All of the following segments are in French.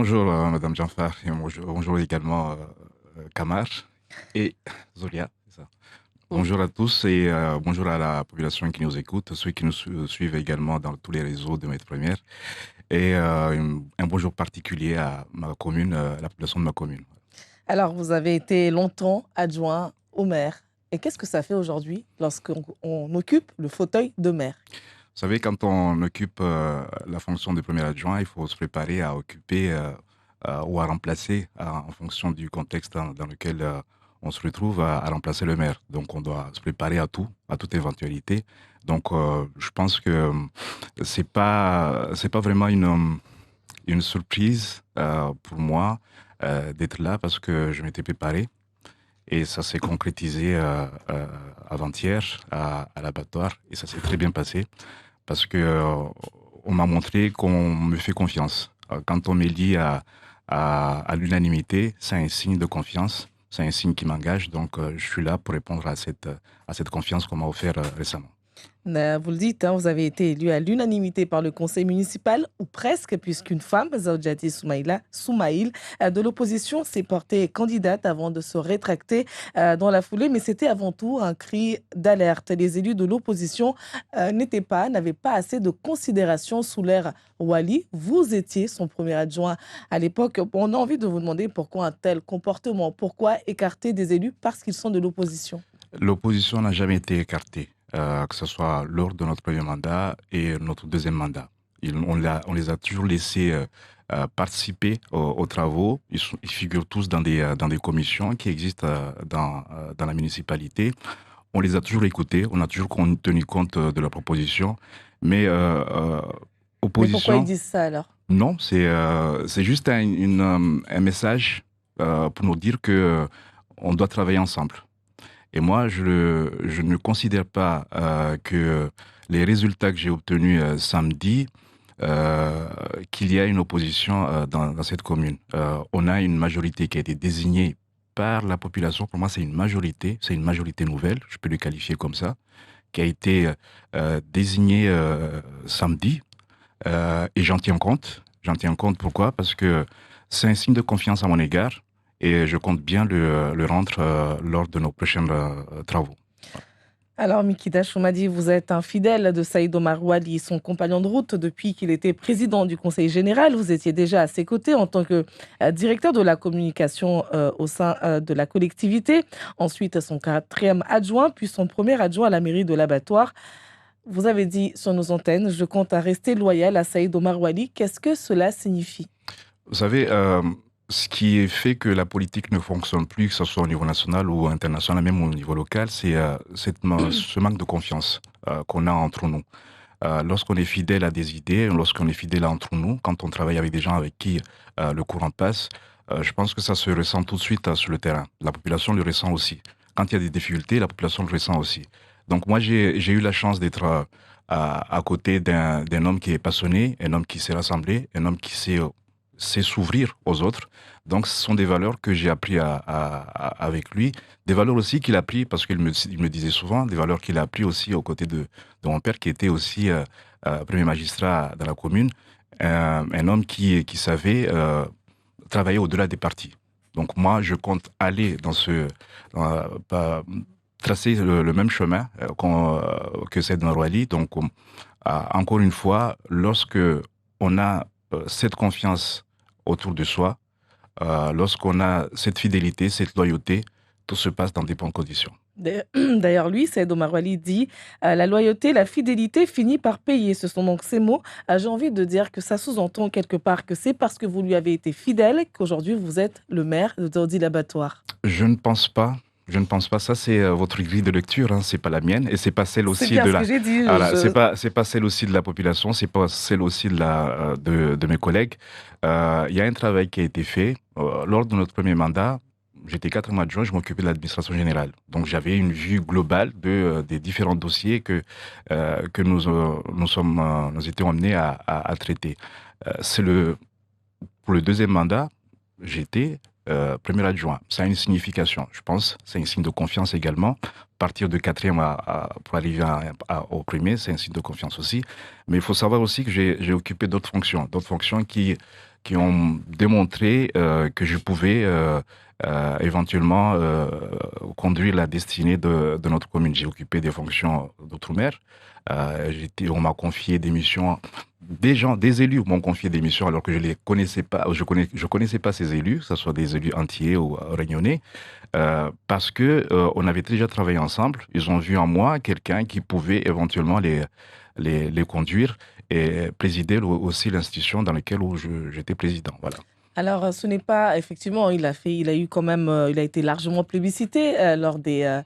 Bonjour, Madame Janfar, et bonjour également, Kamar et Zolia. C'est ça. Oh. Bonjour à tous et bonjour à la population qui nous écoute, ceux qui nous suivent également dans tous les réseaux de Maître Première. Et un bonjour particulier à ma commune, la population de ma commune. Alors, vous avez été longtemps adjoint au maire. Et qu'est-ce que ça fait aujourd'hui lorsqu'on occupe le fauteuil de maire? Vous savez, quand on occupe la fonction de premier adjoint, il faut se préparer à occuper ou à remplacer, en fonction du contexte dans lequel on se retrouve, à remplacer le maire. Donc, on doit se préparer à toute éventualité. Donc, je pense que c'est pas vraiment une surprise pour moi d'être là parce que je m'étais préparé. Et ça s'est concrétisé avant-hier à l'abattoir et ça s'est très bien passé parce que on m'a montré qu'on me fait confiance. Quand on m'élit à l'unanimité, c'est un signe de confiance, c'est un signe qui m'engage. Donc, je suis là pour répondre à cette confiance qu'on m'a offerte récemment. Vous le dites, hein, vous avez été élu à l'unanimité par le conseil municipal, ou presque, puisqu'une femme, Zawjati Soumaïl, de l'opposition, s'est portée candidate avant de se rétracter dans la foulée. Mais c'était avant tout un cri d'alerte. Les élus de l'opposition n'avaient pas assez de considération sous l'ère Wali. Vous étiez son premier adjoint à l'époque. On a envie de vous demander pourquoi un tel comportement, pourquoi écarter des élus parce qu'ils sont de l'opposition. L'opposition n'a jamais été écartée, que ce soit lors de notre premier mandat et notre deuxième mandat. On les a toujours laissés participer aux travaux. Ils figurent tous dans des commissions qui existent dans la municipalité. On les a toujours écoutés, on a toujours tenu compte de leurs propositions. Mais Mais pourquoi ils opposition, disent ça alors? non, c'est juste un message pour nous dire que on doit travailler ensemble. Et moi, je ne considère pas que les résultats que j'ai obtenus samedi, euh, qu'il y a une opposition dans cette commune. On a une majorité qui a été désignée par la population. Pour moi, c'est une majorité nouvelle, je peux le qualifier comme ça, qui a été désignée samedi. Et j'en tiens compte. J'en tiens compte pourquoi? Parce que c'est un signe de confiance à mon égard et je compte bien le rendre lors de nos prochains travaux. Alors, Mikida Choumadi, vous êtes un fidèle de Saïd Omar Ouali, son compagnon de route depuis qu'il était président du Conseil général. Vous étiez déjà à ses côtés en tant que directeur de la communication au sein de la collectivité. Ensuite, son quatrième adjoint, puis son premier adjoint à la mairie de l'Abattoir. Vous avez dit sur nos antennes, je compte à rester loyal à Saïd Omar Ouali. Qu'est-ce que cela signifie? Vous savez, ce qui fait que la politique ne fonctionne plus, que ce soit au niveau national ou international, même au niveau local, c'est ce manque de confiance qu'on a entre nous. Lorsqu'on est fidèle à des idées, lorsqu'on est fidèle entre nous, quand on travaille avec des gens avec qui le courant passe, je pense que ça se ressent tout de suite sur le terrain. La population le ressent aussi. Quand il y a des difficultés, la population le ressent aussi. Donc moi, j'ai eu la chance d'être à côté d'un homme qui est passionné, un homme qui s'est rassemblé, un homme qui sait s'ouvrir aux autres. Donc ce sont des valeurs que j'ai appris avec lui, des valeurs aussi qu'il a appris, parce il me disait souvent, des valeurs qu'il a appris aussi aux côtés de mon père qui était aussi premier magistrat dans la commune, un homme qui savait travailler au-delà des partis. Donc moi, je compte aller pas- tracer le même chemin que Saïd Marouali. Donc encore une fois, lorsque on a cette confiance autour de soi, lorsqu'on a cette fidélité, cette loyauté, tout se passe dans des bonnes conditions. D'ailleurs, lui, Saïd Omar Ouali dit la loyauté, la fidélité finit par payer. Ce sont donc ces mots. J'ai envie de dire que ça sous-entend quelque part que c'est parce que vous lui avez été fidèle qu'aujourd'hui vous êtes le maire de Dodi l'Abattoir. Je ne pense pas. Je ne pense pas. Ça, c'est votre grille de lecture, hein, c'est pas la mienne, et c'est pas celle C'est aussi bien de ce que la. j'ai dit. Voilà, c'est pas celle aussi de la population, c'est pas celle aussi de mes collègues. Il y a un travail qui a été fait lors de notre premier mandat. J'étais 4 mois adjoint, je m'occupais de l'administration générale. Donc j'avais une vue globale des différents dossiers que nous étions amenés à traiter. C'est pour le deuxième mandat, j'étais premier adjoint. Ça a une signification, je pense. C'est un signe de confiance également. Partir de quatrième pour arriver au premier, c'est un signe de confiance aussi. Mais il faut savoir aussi que j'ai occupé d'autres fonctions qui ont démontré que je pouvais éventuellement conduire la destinée de notre commune. J'ai occupé des fonctions d'outre-mer. On m'a confié des missions. Des élus m'ont confié des missions alors que je les connaissais pas. Je connaissais pas ces élus, que ce soit des élus entiers ou réunionnais, parce que on avait déjà travaillé ensemble. Ils ont vu en moi quelqu'un qui pouvait éventuellement les conduire et présider aussi l'institution dans laquelle j'étais président. Voilà. Alors, ce n'est pas effectivement, il a eu quand même, il a été largement plébiscité, lors des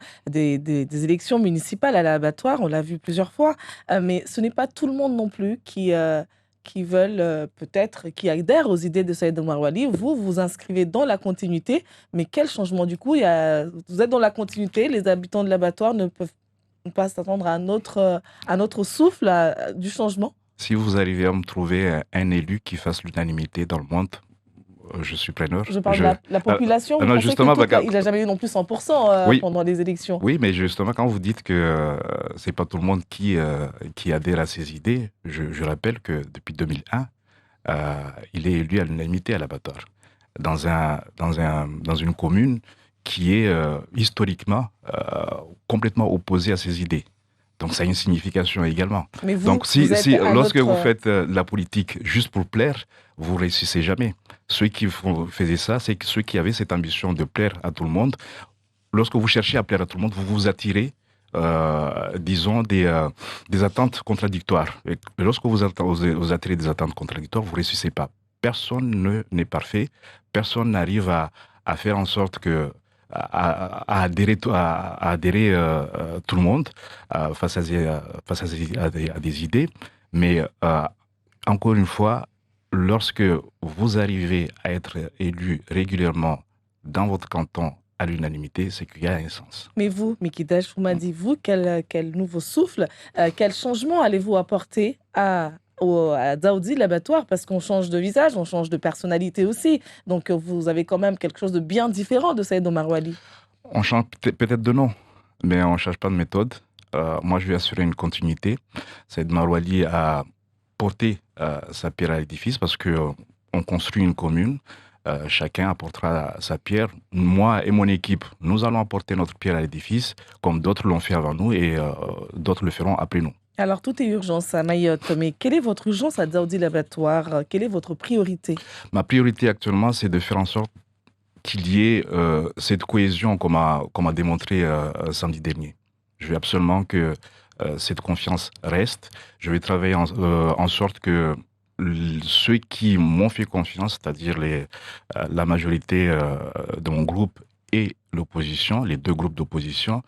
élections municipales à l'abattoir, on l'a vu plusieurs fois, mais ce n'est pas tout le monde non plus qui veulent, peut-être qui adhèrent aux idées de Saïd Omar Wali. Vous, vous inscrivez dans la continuité, mais quel changement du coup? Vous êtes dans la continuité, les habitants de l'abattoir ne peuvent pas s'attendre à un autre souffle, du changement? Si vous arrivez à me trouver un élu qui fasse l'unanimité dans le monde, je suis preneur. Je parle de la population. Vous Non, pensez justement, que il n'a jamais eu non plus 100% oui, pendant les élections? oui, mais justement, quand vous dites que c'est pas tout le monde qui adhère à ces idées, je rappelle que depuis 2001, il est élu à l'unanimité à l'abattoir, dans une commune qui est historiquement complètement opposée à ces idées. Donc ça a une signification également. Mais vous, Donc vous êtes à lorsque vous notre... faites la politique juste pour plaire, vous réussissez jamais. Ceux qui faisaient ça, c'est ceux qui avaient cette ambition de plaire à tout le monde. Lorsque vous cherchez à plaire à tout le monde, vous vous attirez, disons, des attentes contradictoires. Et lorsque vous attirez des attentes contradictoires, vous ne réussissez pas. Personne n'est parfait. Personne n'arrive à faire en sorte que à adhérer tout le monde face à des idées. Mais encore une fois, lorsque vous arrivez à être élu régulièrement dans votre canton à l'unanimité, c'est qu'il y a un sens. Mais vous, Mikidash, vous m'avez dit, vous, quel nouveau souffle, quel changement allez-vous apporter à Daoudi, l'abattoir? Parce qu'on change de visage, on change de personnalité aussi. Donc, vous avez quand même quelque chose de bien différent de Saïd Omar Wali. On change peut-être de nom, mais on ne change pas de méthode. Moi, je vais assurer une continuité. Saïd Omar Wali a porté sa pierre à l'édifice parce qu'on construit une commune. Chacun apportera sa pierre. Moi et mon équipe, nous allons apporter notre pierre à l'édifice, comme d'autres l'ont fait avant nous et d'autres le feront après nous. Alors, tout est urgence à Mayotte, mais quelle est votre urgence à Daoudi l'abattoir? Quelle est votre priorité? Ma priorité actuellement, c'est de faire en sorte qu'il y ait cette cohésion qu'on m'a démontré samedi dernier. Je veux absolument que cette confiance reste. Je vais travailler en sorte que ceux qui m'ont fait confiance, c'est-à-dire la majorité de mon groupe et l'opposition, les deux groupes d'opposition,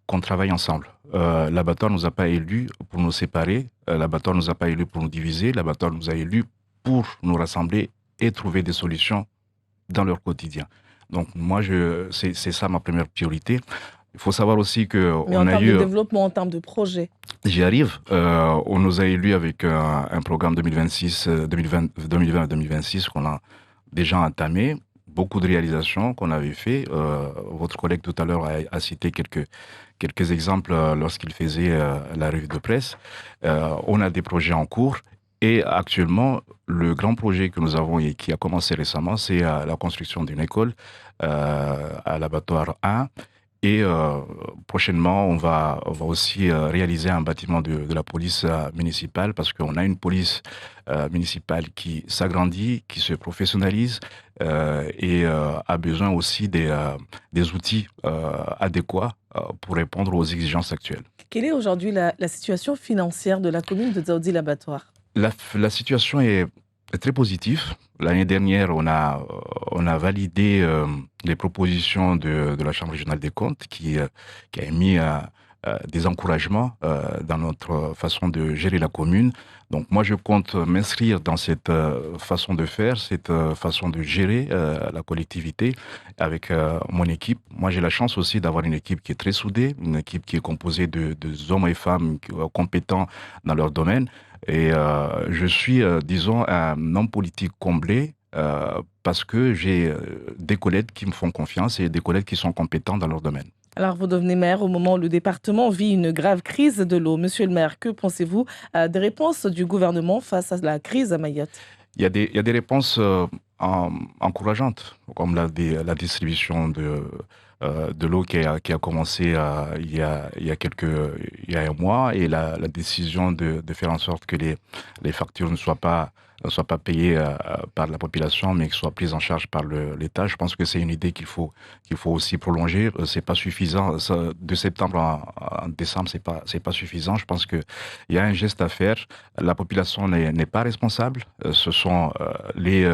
qu'on travaille ensemble. L'abattoir ne nous a pas élus pour nous séparer, l'abattoir ne nous a pas élus pour nous diviser, l'abattoir nous a élus pour nous rassembler et trouver des solutions dans leur quotidien. Donc moi, c'est ça ma première priorité. Il faut savoir aussi que mais en termes de développement, en termes de projet. J'y arrive. On nous a élus avec un programme 2020-2026 qu'on a déjà entamé. Beaucoup de réalisations qu'on avait fait. Votre collègue tout à l'heure a cité quelques exemples lorsqu'il faisait la revue de presse. On a des projets en cours. Et actuellement, le grand projet que nous avons et qui a commencé récemment, c'est la construction d'une école à l'abattoir 1. Et prochainement, on va aussi réaliser un bâtiment de la police municipale parce qu'on a une police municipale qui s'agrandit, qui se professionnalise et a besoin aussi des outils adéquats pour répondre aux exigences actuelles. Quelle est aujourd'hui la situation financière de la commune de Daoudi l'abattoir? La situation est très positive. L'année dernière, on a validé les propositions de la Chambre régionale des comptes qui a émis des encouragements dans notre façon de gérer la commune. Donc moi, je compte m'inscrire dans cette façon de faire, cette façon de gérer la collectivité avec mon équipe. Moi, j'ai la chance aussi d'avoir une équipe qui est très soudée, une équipe qui est composée de hommes et femmes compétents dans leur domaine. Et je suis, disons, un homme politique comblé parce que j'ai des collègues qui me font confiance et des collègues qui sont compétents dans leur domaine. Alors, vous devenez maire au moment où le département vit une grave crise de l'eau. Monsieur le maire, que pensez-vous des réponses du gouvernement face à la crise à Mayotte? Il y a des réponses encourageantes, comme la distribution de l'eau qui a commencé il y a un mois, et la décision de faire en sorte que les factures ne soient pas payées par la population, mais qu'elles soient prises en charge par l'État. Je pense que c'est une idée qu'il faut aussi prolonger. C'est pas suffisant. De septembre en décembre, c'est pas suffisant. Je pense que il y a un geste à faire. La population n'est pas responsable. Ce sont les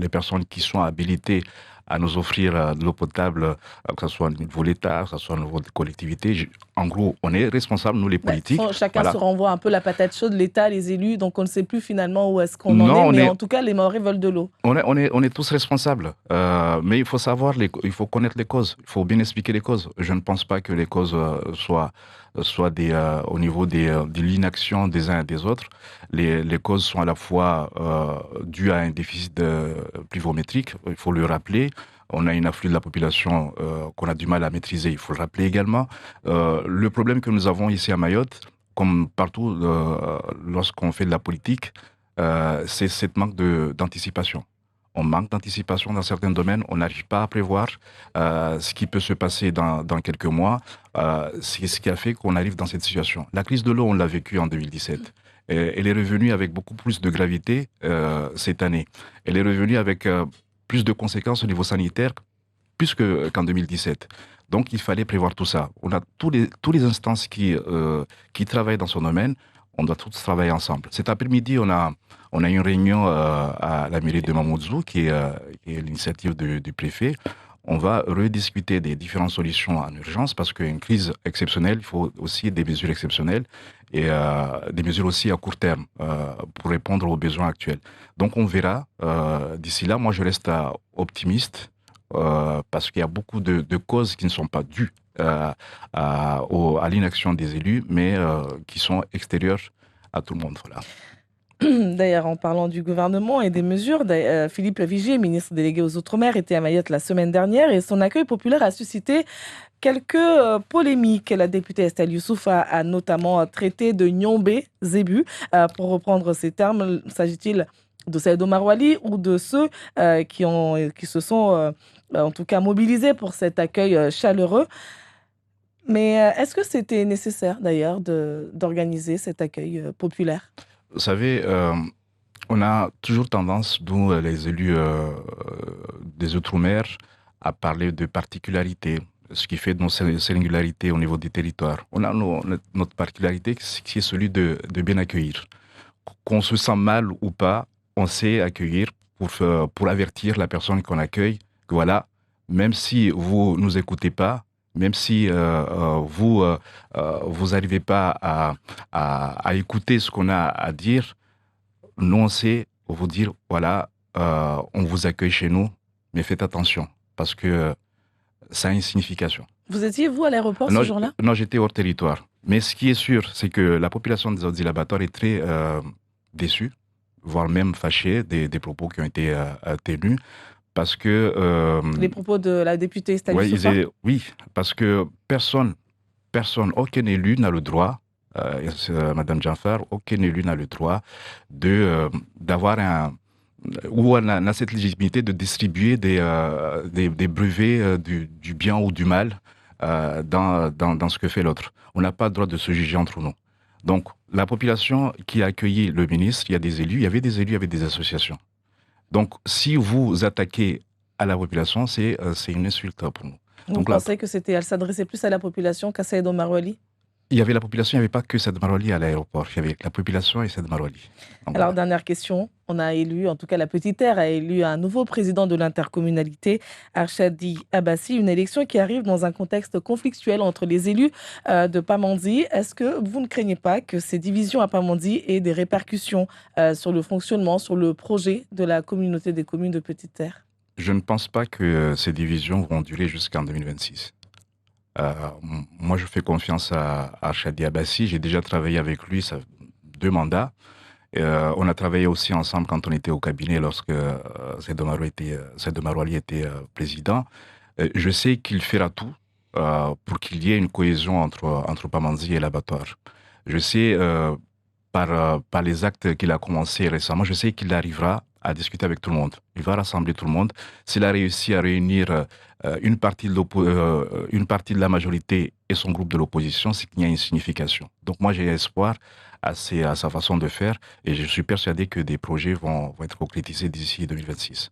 personnes qui sont habilitées à nous offrir de l'eau potable, que ce soit au niveau de l'État, que ce soit au niveau des collectivités. En gros, on est responsable, nous les politiques. Chacun se Voilà. renvoie un peu la patate chaude, l'État, les élus, donc on ne sait plus finalement où est-ce qu'on en est, Non, mais en tout cas, les Mahorais veulent de l'eau. on est tous responsables, mais il faut il faut connaître les causes, il faut bien expliquer les causes. Je ne pense pas que les causes soient au niveau de l'inaction des uns et des autres. Les causes sont à la fois dues à un déficit pluviométrique, il faut le rappeler. On a une afflux de la population qu'on a du mal à maîtriser, il faut le rappeler également. Le problème que nous avons ici à Mayotte, comme partout lorsqu'on fait de la politique, c'est cette manque d'anticipation. On manque d'anticipation dans certains domaines, on n'arrive pas à prévoir ce qui peut se passer dans quelques mois. C'est ce qui a fait qu'on arrive dans cette situation. La crise de l'eau, on l'a vécue en 2017. Elle est revenue avec beaucoup plus de gravité cette année. Elle est revenue avec plus de conséquences au niveau sanitaire plus qu'en 2017. Donc, il fallait prévoir tout ça. On a tous les instances qui travaillent dans ce domaine. On doit tous travailler ensemble. Cet après-midi, on a une réunion à la mairie de Mamoudzou, qui est l'initiative du préfet. On va rediscuter des différentes solutions en urgence, parce qu'une crise exceptionnelle, il faut aussi des mesures exceptionnelles et des mesures aussi à court terme pour répondre aux besoins actuels. Donc on verra d'ici là. Moi, je reste optimiste parce qu'il y a beaucoup de causes qui ne sont pas dues à l'inaction des élus, mais qui sont extérieures à tout le monde. Voilà. D'ailleurs, en parlant du gouvernement et des mesures, Philippe Vigier, ministre délégué aux Outre-mer, était à Mayotte la semaine dernière et son accueil populaire a suscité quelques polémiques. La députée Estelle Youssouf a notamment traité de Nyombe Zébu. Pour reprendre ces termes, s'agit-il de Saïd Omar Wali ou de ceux qui se sont en tout cas mobilisés pour cet accueil chaleureux? Mais est-ce que c'était nécessaire d'ailleurs d'organiser cet accueil populaire? Vous savez, on a toujours tendance, nous, les élus des Outre-mer, à parler de particularités, ce qui fait nos singularités au niveau des territoires. On a notre particularité qui est celui de bien accueillir. Qu'on se sent mal ou pas, on sait accueillir pour avertir la personne qu'on accueille que voilà, même si vous nous écoutez pas, même si vous n'arrivez pas à écouter ce qu'on a à dire, nous on sait vous dire voilà, on vous accueille chez nous, mais faites attention parce que ça a une signification. Vous étiez, vous, à l'aéroport ce Non, jour-là? non, j'étais hors territoire. Mais ce qui est sûr, c'est que la population des autres abattoirs est très déçue, voire même fâchée des propos qui ont été tenus. Parce que. Les propos de la députée Estelle Ouais, Youssoufa? oui, parce que personne, aucun élu n'a le droit, Madame Janfar, aucun élu n'a le droit d'avoir ou n'a cette légitimité de distribuer des brevets du bien ou du mal dans ce que fait l'autre. On n'a pas le droit de se juger entre nous. Donc, la population qui a accueilli le ministre, il y a des élus, il y avait des élus, il y avait des associations. Donc, si vous attaquez à la population, c'est une insulte pour nous. Vous Donc là, pensez que elle s'adressait plus à la population qu'à Saïd Omar Wali? il y avait la population, il n'y avait pas que Said Marwali à l'aéroport. Il y avait la population et Said Marwali. Donc, Alors, voilà. dernière question. On a élu, en tout cas la Petite Terre a élu un nouveau président de l'intercommunalité, Arshadi Abbassi, une élection qui arrive dans un contexte conflictuel entre les élus de Pamandzi. Est-ce que vous ne craignez pas que ces divisions à Pamandzi aient des répercussions sur le fonctionnement, sur le projet de la communauté des communes de Petite Terre? Je ne pense pas que ces divisions vont durer jusqu'en 2026. Moi, je fais confiance à Arshadi Abbassi. J'ai déjà travaillé avec lui, ça 2 mandats. On a travaillé aussi ensemble quand on était au cabinet lorsque Saïd Marwali était président. Je sais qu'il fera tout pour qu'il y ait une cohésion entre Pamandzi et l'abattoir. Je sais, par les actes qu'il a commencé récemment, je sais qu'il arrivera à discuter avec tout le monde. Il va rassembler tout le monde. S'il a réussi à réunir une partie de la majorité et son groupe de l'opposition, c'est qu'il y a une signification. Donc moi, j'ai espoir à sa façon de faire et je suis persuadé que des projets vont être concrétisés d'ici 2026.